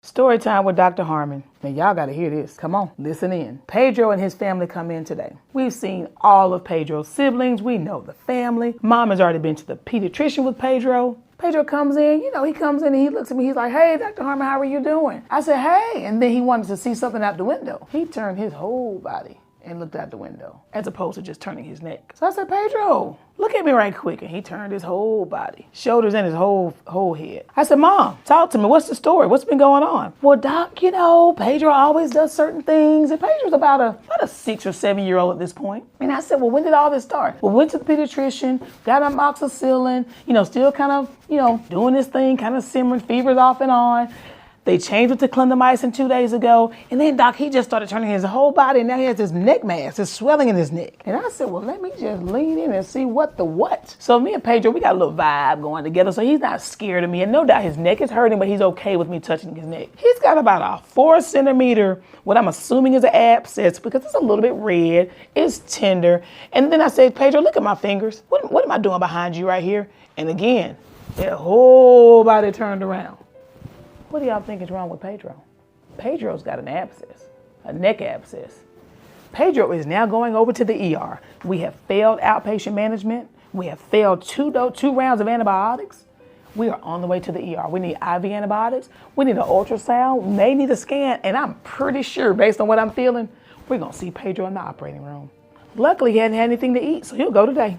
Story time with Dr. Harmon. Now y'all gotta hear this. Come on, listen in. Pedro and his family come in today. We've seen all of Pedro's siblings. We know the family. Mom has already been to the pediatrician with Pedro. Pedro comes in, he comes in and he looks at me. He's like, "Hey, Dr. Harmon, how are you doing?" I said, "Hey." And then he wanted to see something out the window. He turned his whole body and looked out the window as opposed to just turning his neck. So I said, "Pedro, look at me right quick." And he turned his whole body, shoulders and his whole head. I said, "Mom, talk to me. What's the story? What's been going on?" "Well, Doc, Pedro always does certain things." And Pedro's about a 6 or 7 year old at this point. And I said, "Well, when did all this start?" "Well, went to the pediatrician, got amoxicillin, still kind of, doing this thing, kind of simmering, fevers off and on. They changed it to clindamycin 2 days ago. And then, Doc, he just started turning his whole body, and now he has this neck mass, this swelling in his neck." And I said, "Well, let me just lean in and see what the what." So me and Pedro, we got a little vibe going together. So he's not scared of me. And no doubt his neck is hurting, but he's okay with me touching his neck. He's got about a 4 centimeter, what I'm assuming is an abscess, because it's a little bit red. It's tender. And then I said, "Pedro, look at my fingers. What am I doing behind you right here?" And again, their whole body turned around. What do y'all think is wrong with Pedro? Pedro's got an abscess, a neck abscess. Pedro is now going over to the ER. We have failed outpatient management. We have failed two rounds of antibiotics. We are on the way to the ER. We need IV antibiotics. We need an ultrasound, may need a scan, and I'm pretty sure, based on what I'm feeling, we're gonna see Pedro in the operating room. Luckily, he hadn't had anything to eat, so he'll go today.